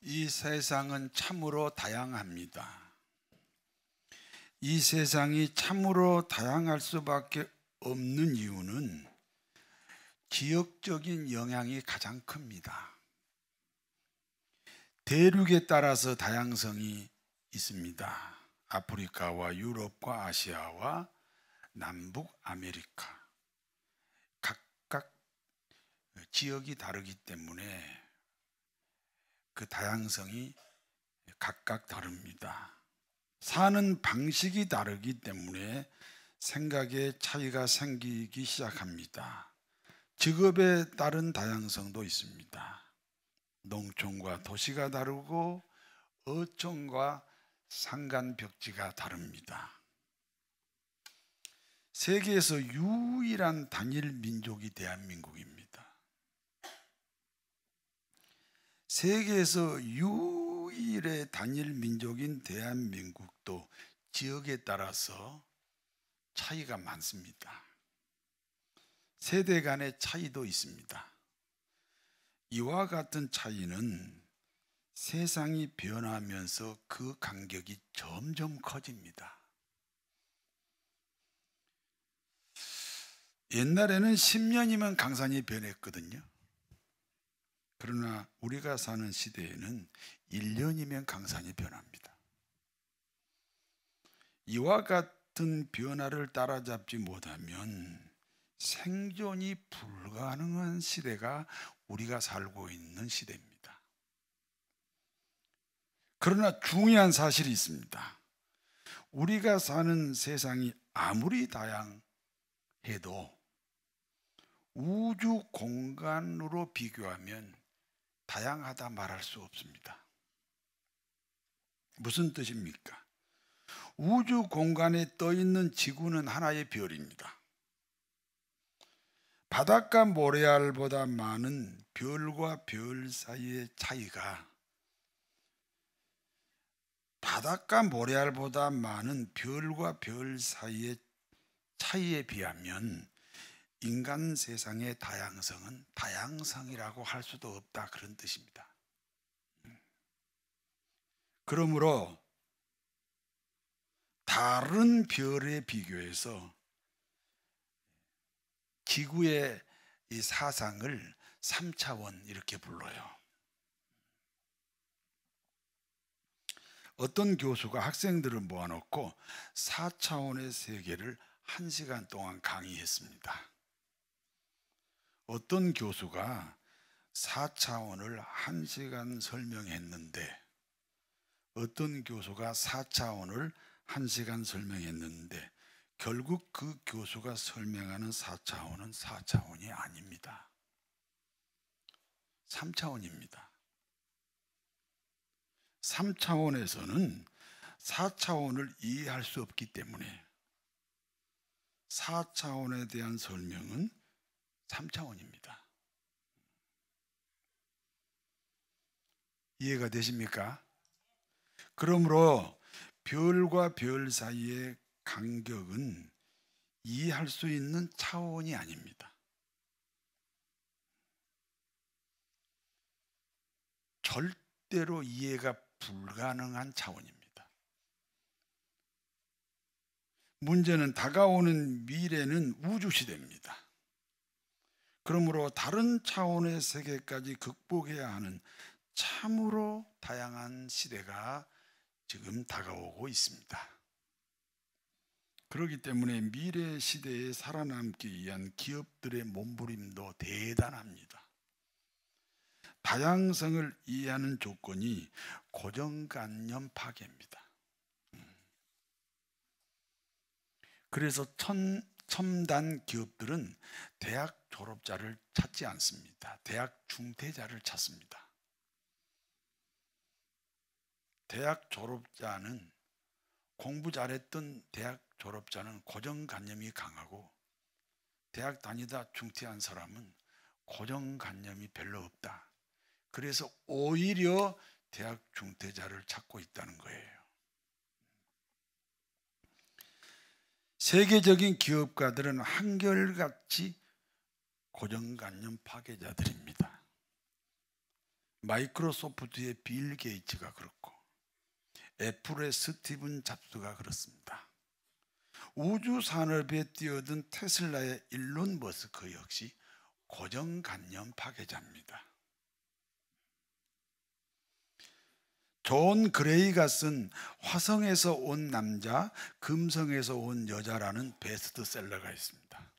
이 세상은 참으로 다양합니다. 이 세상이 참으로 다양할 수밖에 없는 이유는 지역적인 영향이 가장 큽니다. 대륙에 따라서 다양성이 있습니다. 아프리카와 유럽과 아시아와 남북 아메리카, 각각 지역이 다르기 때문에 그 다양성이 각각 다릅니다. 사는 방식이 다르기 때문에 생각의 차이가 생기기 시작합니다. 직업에 따른 다양성도 있습니다. 농촌과 도시가 다르고 어촌과 산간벽지가 다릅니다. 세계에서 유일한 단일 민족이 대한민국입니다. 세계에서 유일의 단일 민족인 대한민국도 지역에 따라서 차이가 많습니다. 세대 간의 차이도 있습니다. 이와 같은 차이는 세상이 변하면서 그 간격이 점점 커집니다. 옛날에는 10년이면 강산이 변했거든요. 그러나 우리가 사는 시대에는 1년이면 강산이 변합니다. 이와 같은 변화를 따라잡지 못하면 생존이 불가능한 시대가 우리가 살고 있는 시대입니다. 그러나 중요한 사실이 있습니다. 우리가 사는 세상이 아무리 다양해도 우주 공간으로 비교하면 다양하다 말할 수 없습니다. 무슨 뜻입니까? 우주 공간에 떠 있는 지구는 하나의 별입니다. 바닷가 모래알보다 많은 별과 별 사이의 차이가 바닷가 모래알보다 많은 별과 별 사이의 차이에 비하면 인간 세상의 다양성은 다양성이라고 할 수도 없다, 그런 뜻입니다. 그러므로 다른 별에 비교해서 지구의 이 사상을 3차원 이렇게 불러요. 어떤 교수가 학생들을 모아놓고 4차원의 세계를 1시간 동안 강의했습니다. 어떤 교수가 4차원을 1시간 설명했는데 어떤 교수가 4차원을 1시간 설명했는데 결국 그 교수가 설명하는 4차원은 4차원이 아닙니다. 3차원입니다. 3차원에서는 4차원을 이해할 수 없기 때문에 4차원에 대한 설명은 3차원입니다. 이해가 되십니까? 그러므로 별과 별 사이의 간격은 이해할 수 있는 차원이 아닙니다. 절대로 이해가 불가능한 차원입니다. 문제는 다가오는 미래는 우주시대입니다. 그러므로 다른 차원의 세계까지 극복해야 하는 참으로 다양한 시대가 지금 다가오고 있습니다. 그렇기 때문에 미래 시대에 살아남기 위한 기업들의 몸부림도 대단합니다. 다양성을 이해하는 조건이 고정관념 파괴입니다. 그래서 첨단 기업들은 대학 졸업자를 찾지 않습니다. 대학 중퇴자를 찾습니다. 대학 졸업자는 공부 잘했던 대학 졸업자는 고정관념이 강하고 대학 다니다 중퇴한 사람은 고정관념이 별로 없다. 그래서 오히려 대학 중퇴자를 찾고 있다는 거예요. 세계적인 기업가들은 한결같이 고정관념 파괴자들입니다. 마이크로소프트의 빌 게이츠가 그렇고 애플의 스티븐 잡스가 그렇습니다. 우주 산업에 뛰어든 테슬라의 일론 머스크 역시 고정관념 파괴자입니다. 존 그레이가 쓴 화성에서 온 남자, 금성에서 온 여자라는 베스트셀러가 있습니다.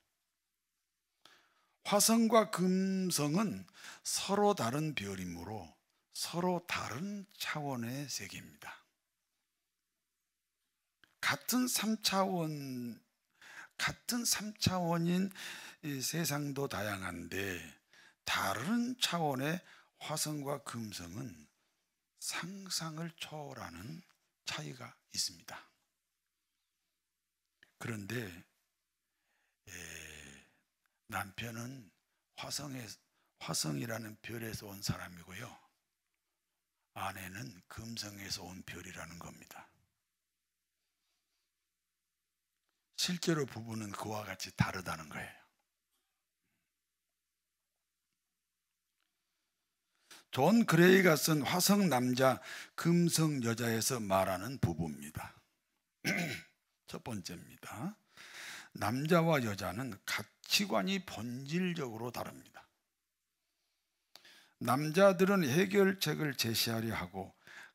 화성과 금성은 서로 다른 별이므로 서로 다른 차원의 세계입니다. 같은 3차원인 이 세상도 다양한데 다른 차원의 화성과 금성은 상상을 초월하는 차이가 있습니다. 그런데 남편은 화성이라는 별에서 온 사람이고요, 아내는 금성에서 온 별이라는 겁니다. 실제로 부부는 그와 같이 다르다는 거예요. 존 그레이가 쓴 화성 남자, 금성 여자에서 말하는 부부입니다. 첫 번째입니다. 남자와 여자는 가치관이 본질적으로 다릅니다. 남자들은 해결책을 제시하려 하고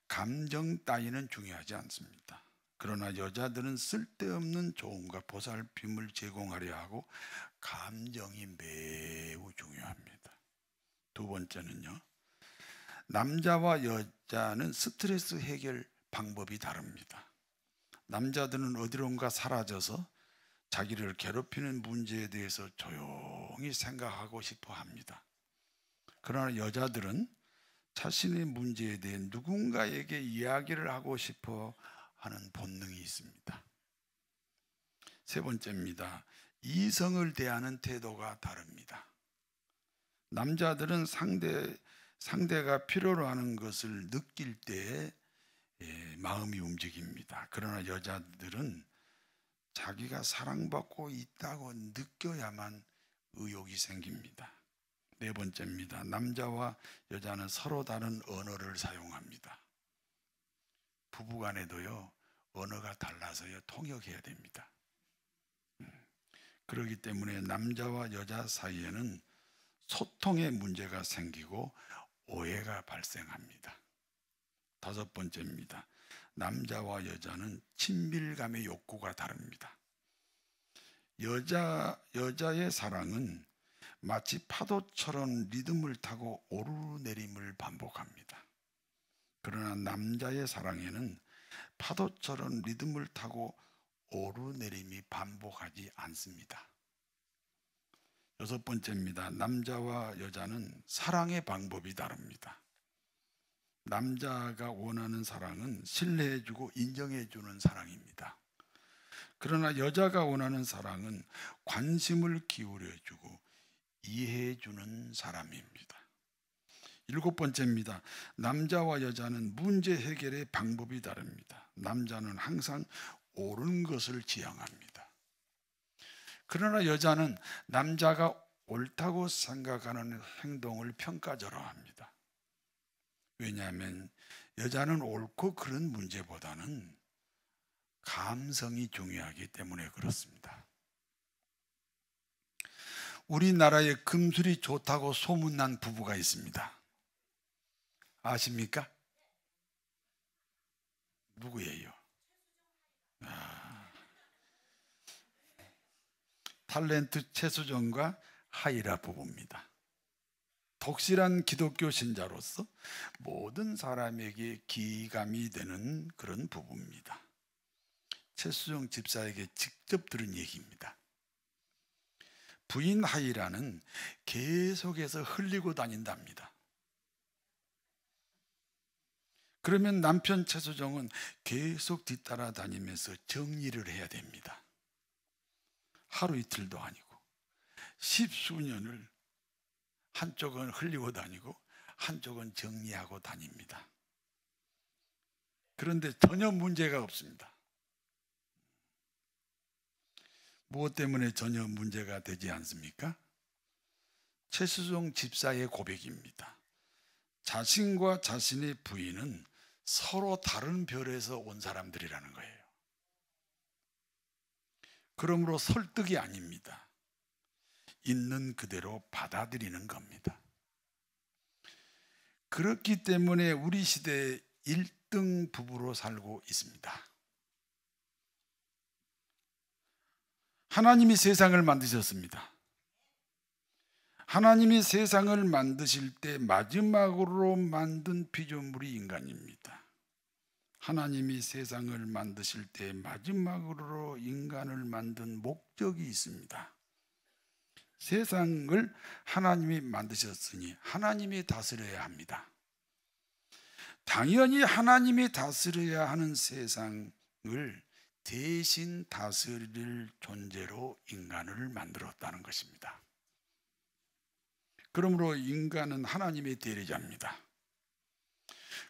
감정 따위는 중요하지 않습니다. 그러나 여자들은 쓸데없는 조언과 보살핌을 제공하려 하고 감정이 매우 중요합니다. 두 번째는요, 남자와 여자는 스트레스 해결 방법이 다릅니다. 남자들은 어디론가 사라져서 자기를 괴롭히는 문제에 대해서 조용히 생각하고 싶어 합니다. 그러나 여자들은 자신의 문제에 대해 누군가에게 이야기를 하고 싶어 하는 본능이 있습니다. 세 번째입니다. 이성을 대하는 태도가 다릅니다. 남자들은 상대가 필요로 하는 것을 느낄 때 마음이 움직입니다. 그러나 여자들은 자기가 사랑받고 있다고 느껴야만 의욕이 생깁니다. 네 번째입니다. 남자와 여자는 서로 다른 언어를 사용합니다. 부부간에도요, 언어가 달라서요, 통역해야 됩니다. 그렇기 때문에 남자와 여자 사이에는 소통의 문제가 생기고 오해가 발생합니다. 다섯 번째입니다. 남자와 여자는 친밀감의 욕구가 다릅니다. 여자의 사랑은 마치 파도처럼 리듬을 타고 오르내림을 반복합니다. 그러나 남자의 사랑에는 파도처럼 리듬을 타고 오르내림이 반복하지 않습니다. 여섯 번째입니다. 남자와 여자는 사랑의 방법이 다릅니다. 남자가 원하는 사랑은 신뢰해주고 인정해주는 사랑입니다. 그러나 여자가 원하는 사랑은 관심을 기울여주고 이해해주는 사람입니다. 일곱 번째입니다. 남자와 여자는 문제 해결의 방법이 다릅니다. 남자는 항상 옳은 것을 지향합니다. 그러나 여자는 남자가 옳다고 생각하는 행동을 평가절하합니다. 왜냐하면 여자는 옳고 그른 문제보다는 감성이 중요하기 때문에 그렇습니다. 우리나라에 금술이 좋다고 소문난 부부가 있습니다. 아십니까? 누구예요? 탤런트 최수정과 하이라 부부입니다. 독실한 기독교 신자로서 모든 사람에게 기감이 되는 그런 부부입니다. 최수정 집사에게 직접 들은 얘기입니다. 부인 하이라는 계속해서 흘리고 다닌답니다. 그러면 남편 최수정은 계속 뒤따라 다니면서 정리를 해야 됩니다. 하루 이틀도 아니고 10수년을 한쪽은 흘리고 다니고 한쪽은 정리하고 다닙니다. 그런데 전혀 문제가 없습니다. 무엇 때문에 전혀 문제가 되지 않습니까? 최수정 집사의 고백입니다. 자신과 자신의 부인은 서로 다른 별에서 온 사람들이라는 거예요. 그러므로 설득이 아닙니다. 있는 그대로 받아들이는 겁니다. 그렇기 때문에 우리 시대에 1등 부부로 살고 있습니다. 하나님이 세상을 만드셨습니다. 하나님이 세상을 만드실 때 마지막으로 만든 피조물이 인간입니다. 하나님이 세상을 만드실 때 마지막으로 인간을 만든 목적이 있습니다. 세상을 하나님이 만드셨으니 하나님이 다스려야 합니다. 당연히 하나님이 다스려야 하는 세상을 대신 다스릴 존재로 인간을 만들었다는 것입니다. 그러므로 인간은 하나님의 대리자입니다.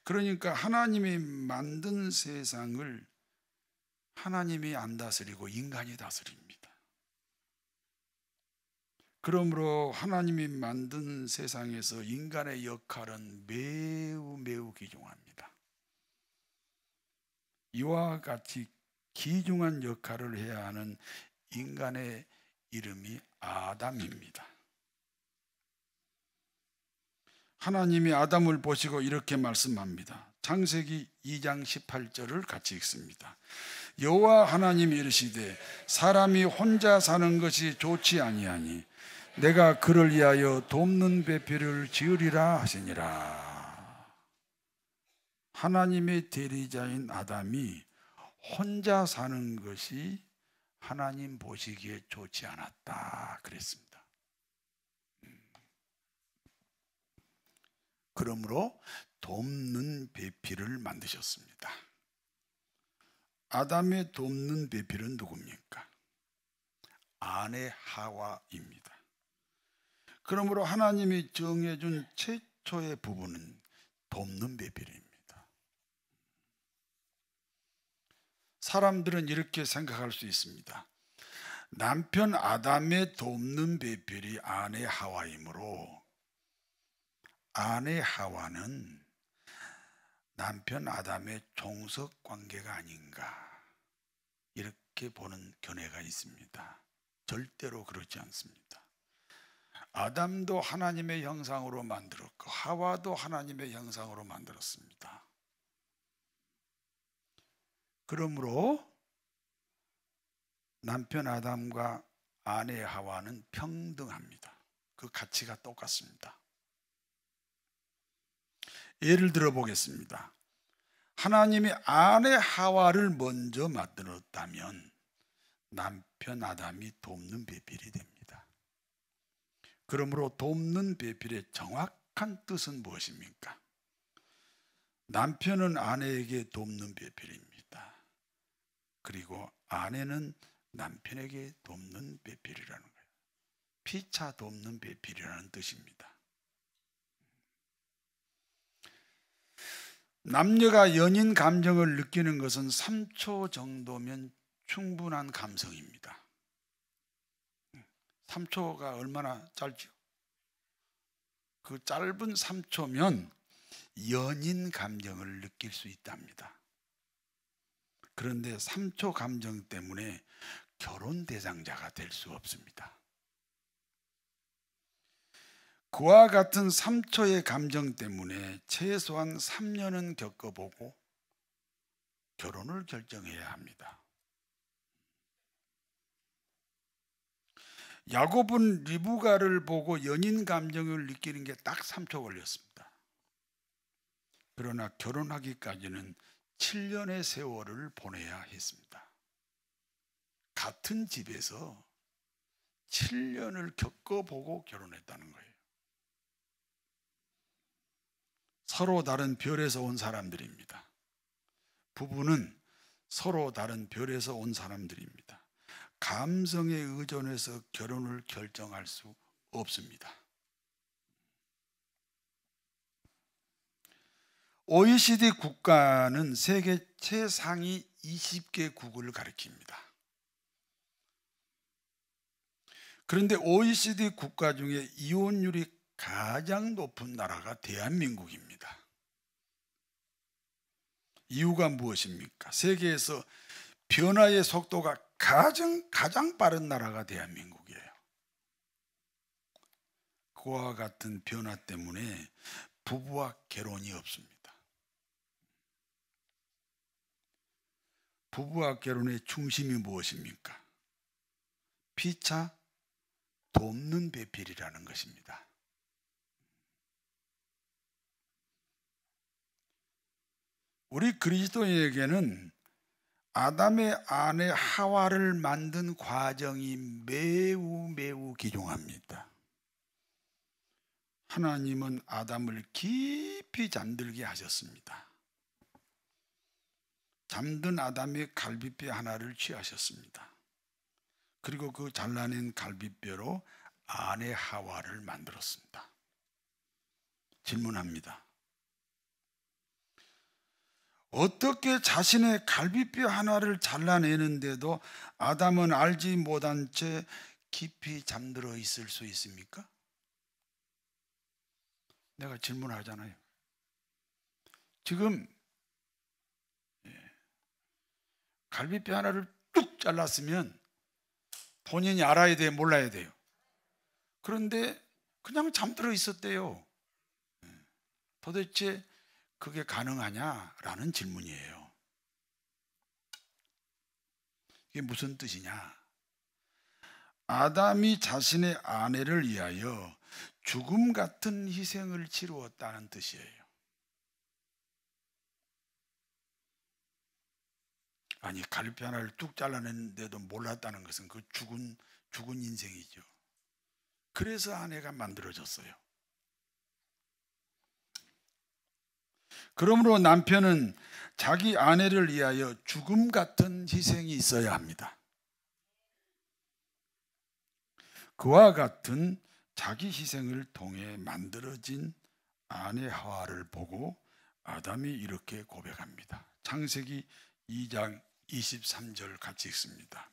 그러니까 하나님이 만든 세상을 하나님이 안 다스리고 인간이 다스립니다. 그러므로 하나님이 만든 세상에서 인간의 역할은 매우 귀중합니다. 이와 같이 귀중한 역할을 해야 하는 인간의 이름이 아담입니다. 하나님이 아담을 보시고 이렇게 말씀합니다. 창세기 2장 18절을 같이 읽습니다. 여호와 하나님이 이르시되 사람이 혼자 사는 것이 좋지 아니하니 내가 그를 위하여 돕는 배필을 지으리라 하시니라. 하나님의 대리자인 아담이 혼자 사는 것이 하나님 보시기에 좋지 않았다 그랬습니다. 그러므로 돕는 배필을 만드셨습니다. 아담의 돕는 배필은 누굽니까? 아내 하와입니다. 그러므로 하나님이 정해준 최초의 부부는 돕는 배필입니다. 사람들은 이렇게 생각할 수 있습니다. 남편 아담의 돕는 배필이 아내 하와이므로 아내 하와는 남편 아담의 종속 관계가 아닌가 이렇게 보는 견해가 있습니다. 절대로 그렇지 않습니다. 아담도 하나님의 형상으로 만들었고 하와도 하나님의 형상으로 만들었습니다. 그러므로 남편 아담과 아내 하와는 평등합니다. 그 가치가 똑같습니다. 예를 들어 보겠습니다. 하나님이 아내 하와를 먼저 만들었다면 남편 아담이 돕는 배필이 됩니다. 그러므로 돕는 배필의 정확한 뜻은 무엇입니까? 남편은 아내에게 돕는 배필입니다. 그리고 아내는 남편에게 돕는 배필이라는 거예요. 피차 돕는 배필이라는 뜻입니다. 남녀가 연인 감정을 느끼는 것은 3초 정도면 충분한 감성입니다. 3초가 얼마나 짧죠? 그 짧은 3초면 연인 감정을 느낄 수 있답니다. 그런데 3초 감정 때문에 결혼 대상자가 될 수 없습니다. 그와 같은 3초의 감정 때문에 최소한 3년은 겪어보고 결혼을 결정해야 합니다. 야곱은 리브가를 보고 연인 감정을 느끼는 게 딱 3초 걸렸습니다. 그러나 결혼하기까지는 7년의 세월을 보내야 했습니다. 같은 집에서 7년을 겪어보고 결혼했다는 거예요. 서로 다른 별에서 온 사람들입니다. 부부는 서로 다른 별에서 온 사람들입니다. 감성에 의존해서 결혼을 결정할 수 없습니다. OECD 국가는 세계 최상위 20개국을 가리킵니다. 그런데 OECD 국가 중에 이혼율이 가장 높은 나라가 대한민국입니다. 이유가 무엇입니까? 세계에서 변화의 속도가 가장 빠른 나라가 대한민국이에요. 그와 같은 변화 때문에 부부와 결혼이 없습니다. 부부와 결혼의 중심이 무엇입니까? 피차 돕는 배필이라는 것입니다. 우리 그리스도인에게는 아담의 아내 하와를 만든 과정이 매우 귀중합니다. 하나님은 아담을 깊이 잠들게 하셨습니다. 잠든 아담의 갈비뼈 하나를 취하셨습니다. 그리고 그 잘라낸 갈비뼈로 아내 하와를 만들었습니다. 질문합니다. 어떻게 자신의 갈비뼈 하나를 잘라내는데도 아담은 알지 못한 채 깊이 잠들어 있을 수 있습니까? 내가 질문하잖아요. 지금 갈비뼈 하나를 뚝 잘랐으면 본인이 알아야 돼요, 몰라야 돼요? 그런데 그냥 잠들어 있었대요. 도대체 그게 가능하냐라는 질문이에요. 이게 무슨 뜻이냐? 아담이 자신의 아내를 위하여 죽음 같은 희생을 치루었다는 뜻이에요. 아니, 갈비뼈 하나를 뚝 잘라냈는데도 몰랐다는 것은 그 죽은 인생이죠. 그래서 아내가 만들어졌어요. 그러므로 남편은 자기 아내를 위하여 죽음 같은 희생이 있어야 합니다. 그와 같은 자기 희생을 통해 만들어진 아내 하와를 보고 아담이 이렇게 고백합니다. 창세기 2장 23절 같이 읽습니다.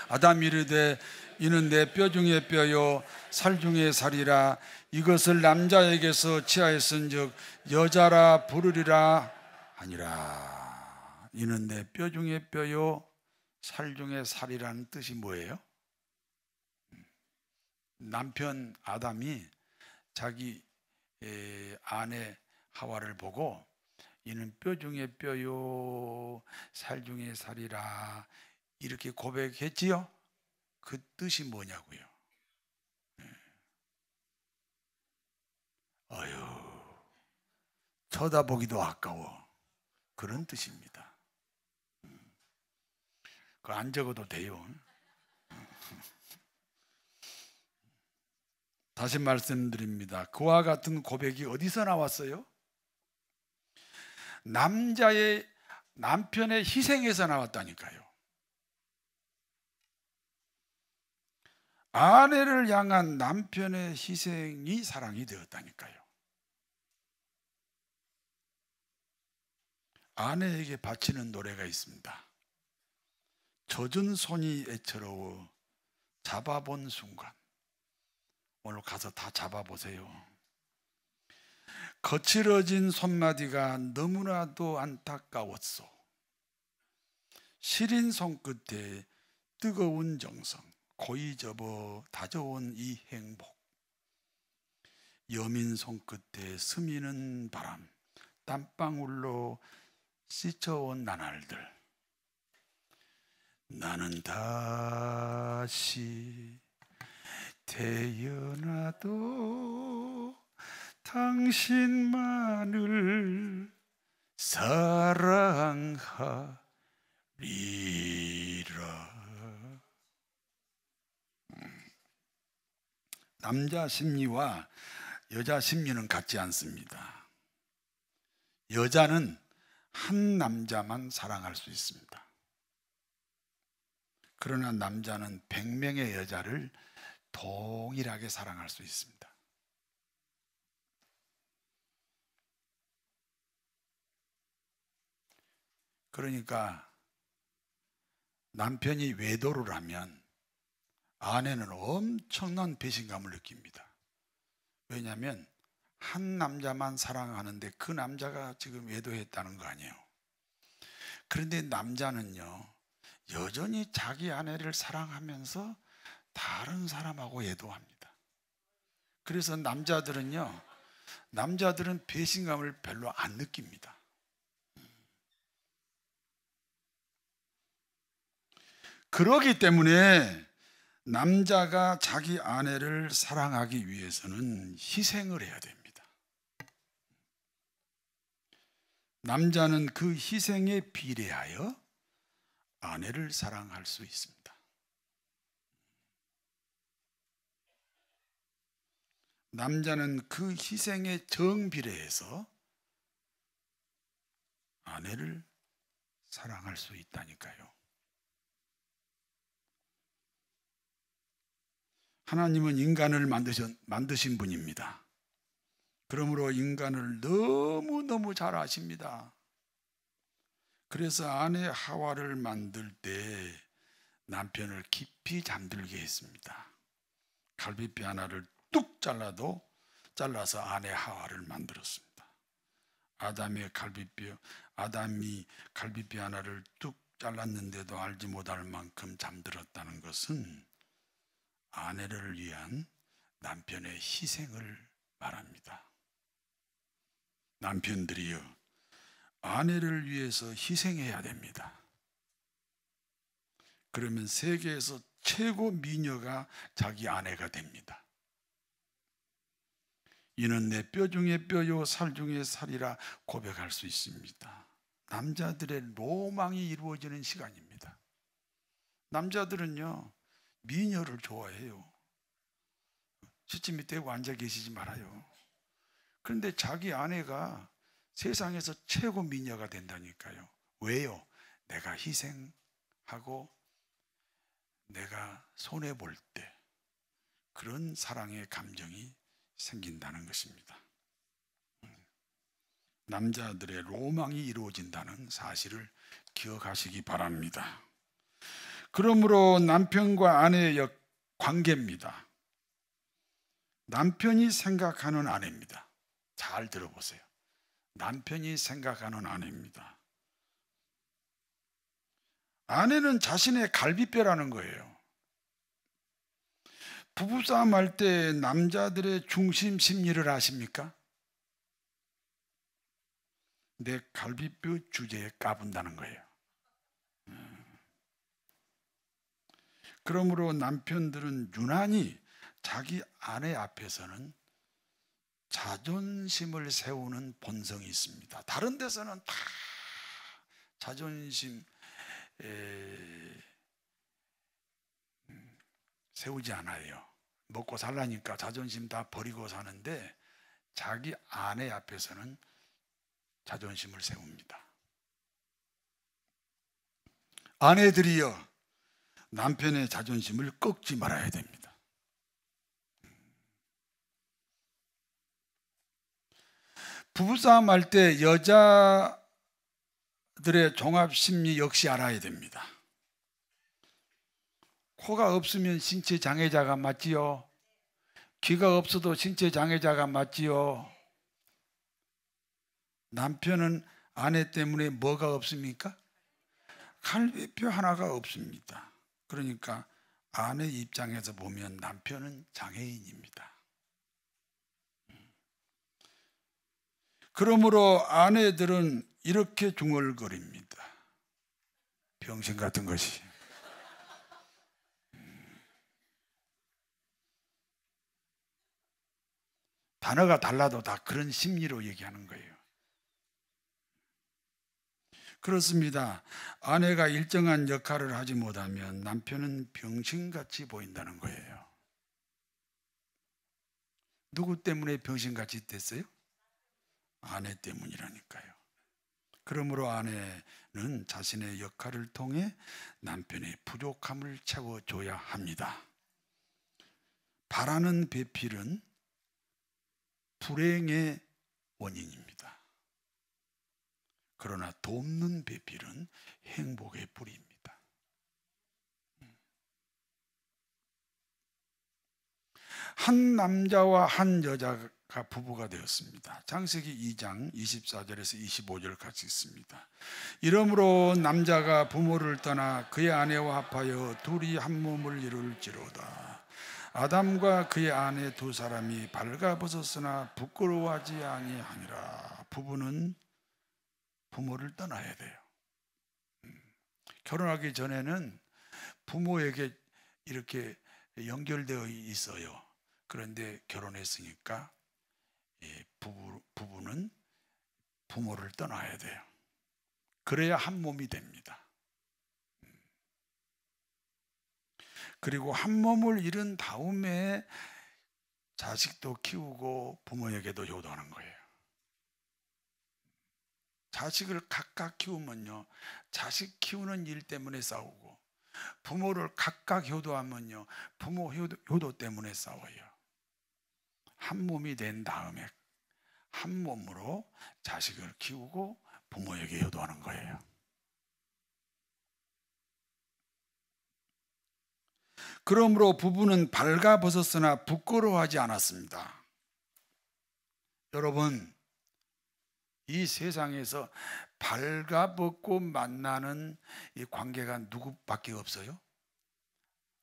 아담이 이르되 이는 내 뼈 중에 뼈요 살 중에 살이라. 이것을 남자에게서 취하였은즉 여자라 부르리라 하니라. 이는 내 뼈 중에 뼈요 살 중에 살이라는 뜻이 뭐예요? 남편 아담이 자기 아내 하와를 보고 이는 뼈 중에 뼈요 살 중에 살이라 이렇게 고백했지요? 그 뜻이 뭐냐고요? 어휴, 쳐다보기도 아까워. 그런 뜻입니다. 그거 안 적어도 돼요. 다시 말씀드립니다. 그와 같은 고백이 어디서 나왔어요? 남편의 희생에서 나왔다니까요. 아내를 향한 남편의 희생이 사랑이 되었다니까요. 아내에게 바치는 노래가 있습니다. 젖은 손이 애처로워 잡아본 순간. 오늘 가서 다 잡아보세요. 거칠어진 손마디가 너무나도 안타까웠소. 시린 손끝에 뜨거운 정성, 고이 접어 다져온 이 행복. 여민 손끝에 스미는 바람, 땀방울로 씻어온 나날들. 나는 다시 태어나도 당신만을 사랑하리라. 남자 심리와 여자 심리는 같지 않습니다. 여자는 한 남자만 사랑할 수 있습니다. 그러나 남자는 100명의 여자를 동일하게 사랑할 수 있습니다. 그러니까 남편이 외도를 하면 아내는 엄청난 배신감을 느낍니다. 왜냐하면 한 남자만 사랑하는데 그 남자가 지금 외도했다는 거 아니에요. 그런데 남자는요, 여전히 자기 아내를 사랑하면서 다른 사람하고 외도합니다. 그래서 남자들은 배신감을 별로 안 느낍니다. 그러기 때문에 남자가 자기 아내를 사랑하기 위해서는 희생을 해야 됩니다. 남자는 그 희생에 비례하여 아내를 사랑할 수 있습니다. 남자는 그 희생에 정비례해서 아내를 사랑할 수 있다니까요. 하나님은 인간을 만드신 분입니다. 그러므로 인간을 너무너무 잘 아십니다. 그래서 아내 하와를 만들 때 남편을 깊이 잠들게 했습니다. 갈비뼈 하나를 뚝 잘라서 아내 하와를 만들었습니다. 아담이 갈비뼈 하나를 뚝 잘랐는데도 알지 못할 만큼 잠들었다는 것은 아내를 위한 남편의 희생을 말합니다. 남편들이요, 아내를 위해서 희생해야 됩니다. 그러면 세계에서 최고 미녀가 자기 아내가 됩니다. 이는 내 뼈 중에 뼈요 살 중에 살이라 고백할 수 있습니다. 남자들의 로망이 이루어지는 시간입니다. 남자들은요, 미녀를 좋아해요. 시침이 대고 앉아 계시지 말아요. 그런데 자기 아내가 세상에서 최고 미녀가 된다니까요. 왜요? 내가 희생하고 내가 손해볼 때 그런 사랑의 감정이 생긴다는 것입니다. 남자들의 로망이 이루어진다는 사실을 기억하시기 바랍니다. 그러므로 남편과 아내의 관계입니다. 남편이 생각하는 아내입니다. 잘 들어보세요. 남편이 생각하는 아내입니다. 아내는 자신의 갈비뼈라는 거예요. 부부싸움 할 때 남자들의 중심 심리를 아십니까? 내 갈비뼈 주제에 까분다는 거예요. 그러므로 남편들은 유난히 자기 아내 앞에서는 자존심을 세우는 본성이 있습니다. 다른 데서는 다 자존심 세우지 않아요. 먹고 살라니까 자존심 다 버리고 사는데 자기 아내 앞에서는 자존심을 세웁니다. 아내들이여, 남편의 자존심을 꺾지 말아야 됩니다. 부부싸움 할 때 여자들의 종합심리 역시 알아야 됩니다. 코가 없으면 신체 장애자가 맞지요. 귀가 없어도 신체 장애자가 맞지요. 남편은 아내 때문에 뭐가 없습니까? 갈비뼈 하나가 없습니다. 그러니까 아내 입장에서 보면 남편은 장애인입니다. 그러므로 아내들은 이렇게 중얼거립니다. 병신 같은 것이. 단어가 달라도 다 그런 심리로 얘기하는 거예요. 그렇습니다. 아내가 일정한 역할을 하지 못하면 남편은 병신같이 보인다는 거예요. 누구 때문에 병신같이 됐어요? 아내 때문이라니까요. 그러므로 아내는 자신의 역할을 통해 남편의 부족함을 채워줘야 합니다. 바라는 배필은 불행의 원인입니다. 그러나 돕는 배필은 행복의 뿌리입니다. 한 남자와 한 여자가 부부가 되었습니다. 창세기 2장 24절에서 25절 같이 있습니다. 이러므로 남자가 부모를 떠나 그의 아내와 합하여 둘이 한 몸을 이룰지로다. 아담과 그의 아내 두 사람이 발가벗었으나 부끄러워하지 아니하니라. 부부는 부모를 떠나야 돼요. 결혼하기 전에는 부모에게 이렇게 연결되어 있어요. 그런데 결혼했으니까 부부는 부모를 떠나야 돼요. 그래야 한 몸이 됩니다. 그리고 한 몸을 이룬 다음에 자식도 키우고 부모에게도 효도하는 거예요. 자식을 각각 키우면요, 자식 키우는 일 때문에 싸우고, 부모를 각각 효도하면요, 부모 효도 때문에 싸워요. 한 몸이 된 다음에 한 몸으로 자식을 키우고 부모에게 효도하는 거예요. 그러므로 부부는 발가벗었으나 부끄러워하지 않았습니다. 여러분, 이 세상에서 발가벗고 만나는 이 관계가 누구밖에 없어요?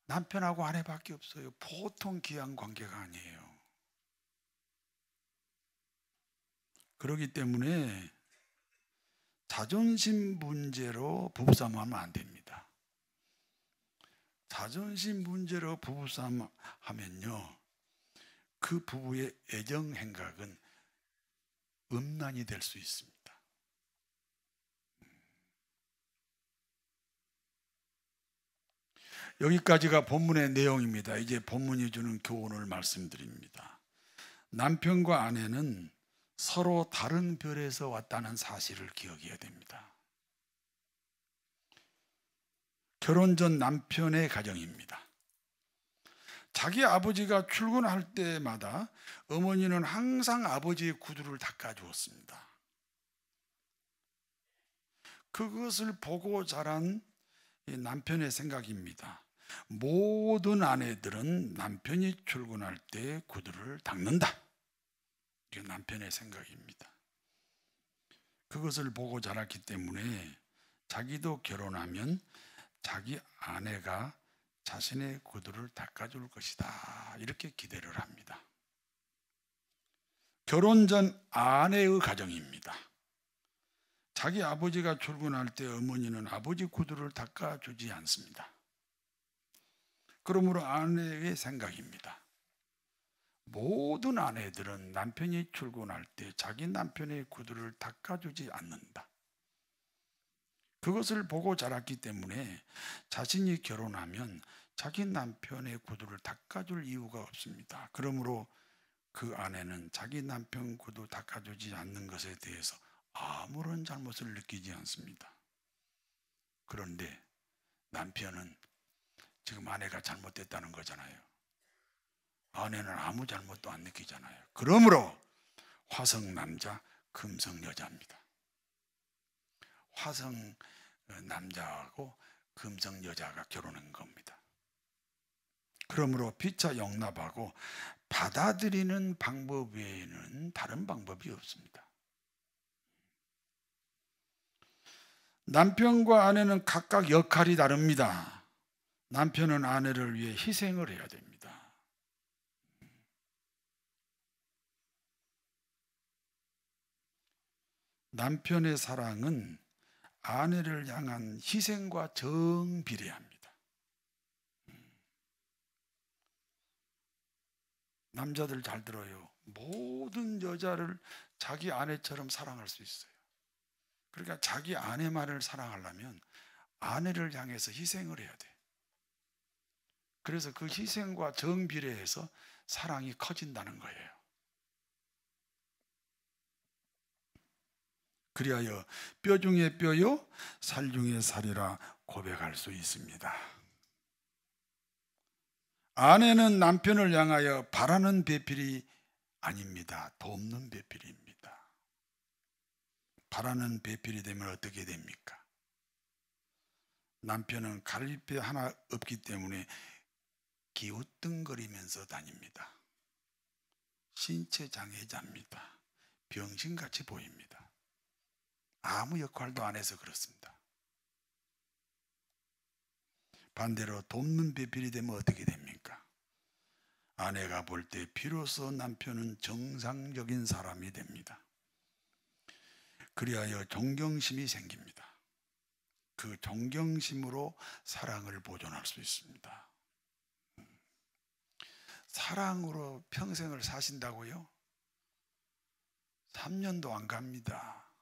남편하고 아내밖에 없어요. 보통 귀한 관계가 아니에요. 그렇기 때문에 자존심 문제로 부부싸움하면 안 됩니다. 자존심 문제로 부부싸움 하면요, 그 부부의 애정 행각은 음란이 될 수 있습니다. 여기까지가 본문의 내용입니다. 이제 본문이 주는 교훈을 말씀드립니다. 남편과 아내는 서로 다른 별에서 왔다는 사실을 기억해야 됩니다. 결혼 전 남편의 가정입니다. 자기 아버지가 출근할 때마다 어머니는 항상 아버지의 구두를 닦아주었습니다. 그것을 보고 자란 남편의 생각입니다. 모든 아내들은 남편이 출근할 때 구두를 닦는다. 이게 남편의 생각입니다. 그것을 보고 자랐기 때문에 자기도 결혼하면 자기 아내가 자신의 구두를 닦아줄 것이다, 이렇게 기대를 합니다. 결혼 전 아내의 가정입니다. 자기 아버지가 출근할 때 어머니는 아버지 구두를 닦아주지 않습니다. 그러므로 아내의 생각입니다. 모든 아내들은 남편이 출근할 때 자기 남편의 구두를 닦아주지 않는다. 그것을 보고 자랐기 때문에 자신이 결혼하면 자기 남편의 구두를 닦아줄 이유가 없습니다. 그러므로 그 아내는 자기 남편 구두 닦아주지 않는 것에 대해서 아무런 잘못을 느끼지 않습니다. 그런데 남편은 지금 아내가 잘못됐다는 거잖아요. 아내는 아무 잘못도 안 느끼잖아요. 그러므로 화성 남자, 금성 여자입니다. 화성 남자하고 금성 여자가 결혼한 겁니다. 그러므로 피차 용납하고 받아들이는 방법 외에는 다른 방법이 없습니다. 남편과 아내는 각각 역할이 다릅니다. 남편은 아내를 위해 희생을 해야 됩니다. 남편의 사랑은 아내를 향한 희생과 정비례합니다. 남자들 잘 들어요. 모든 여자를 자기 아내처럼 사랑할 수 있어요. 그러니까 자기 아내만을 사랑하려면 아내를 향해서 희생을 해야 돼. 그래서 그 희생과 정비례해서 사랑이 커진다는 거예요. 그리하여 뼈 중에 뼈요 살 중에 살이라 고백할 수 있습니다. 아내는 남편을 향하여 바라는 배필이 아닙니다. 돕는 배필입니다. 바라는 배필이 되면 어떻게 됩니까? 남편은 갈빗배 하나 없기 때문에 기우뚱거리면서 다닙니다. 신체 장애자입니다. 병신같이 보입니다. 아무 역할도 안 해서 그렇습니다. 반대로 돕는 배필이 되면 어떻게 됩니까? 아내가 볼 때 비로소 남편은 정상적인 사람이 됩니다. 그리하여 존경심이 생깁니다. 그 존경심으로 사랑을 보존할 수 있습니다. 사랑으로 평생을 사신다고요? 3년도 안 갑니다.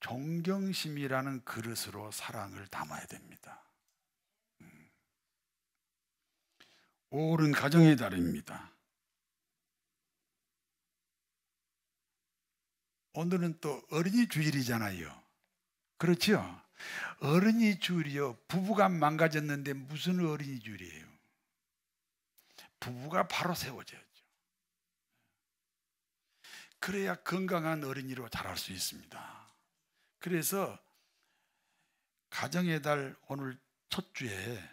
존경심이라는 그릇으로 사랑을 담아야 됩니다. 옳은 가정의 달입니다. 오늘은 또 어린이 주일이잖아요. 그렇죠? 어린이 주일이요. 부부가 망가졌는데 무슨 어린이 주일이에요? 부부가 바로 세워져야죠. 그래야 건강한 어린이로 자랄 수 있습니다. 그래서 가정의 달 오늘 첫 주에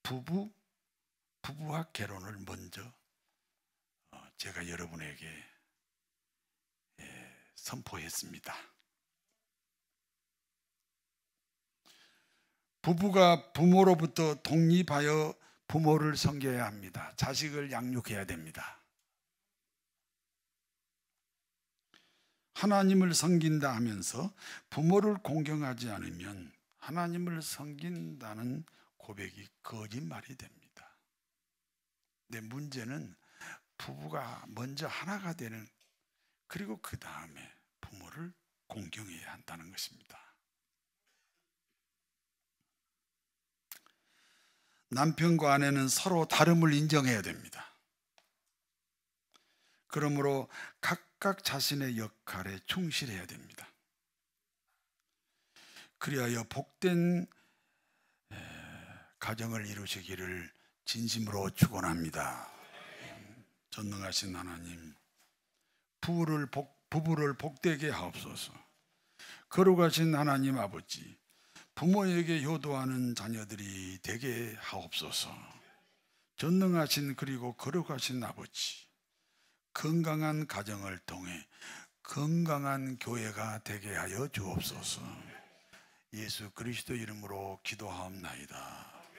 부부학 개론을 먼저 제가 여러분에게 선포했습니다. 부부가 부모로부터 독립하여 부모를 섬겨야 합니다. 자식을 양육해야 됩니다. 하나님을 섬긴다 하면서 부모를 공경하지 않으면 하나님을 섬긴다는 고백이 거짓말이 됩니다. 근데 문제는 부부가 먼저 하나가 되는, 그리고 그 다음에 부모를 공경해야 한다는 것입니다. 남편과 아내는 서로 다름을 인정해야 됩니다. 그러므로 각각 자신의 역할에 충실해야 됩니다. 그리하여 복된 가정을 이루시기를 진심으로 축원합니다. 전능하신 하나님, 부부를 복되게 하옵소서. 거룩하신 하나님 아버지, 부모에게 효도하는 자녀들이 되게 하옵소서. 전능하신 그리고 거룩하신 아버지, 건강한 가정을 통해 건강한 교회가 되게 하여 주옵소서. 예수 그리스도 이름으로 기도하옵나이다.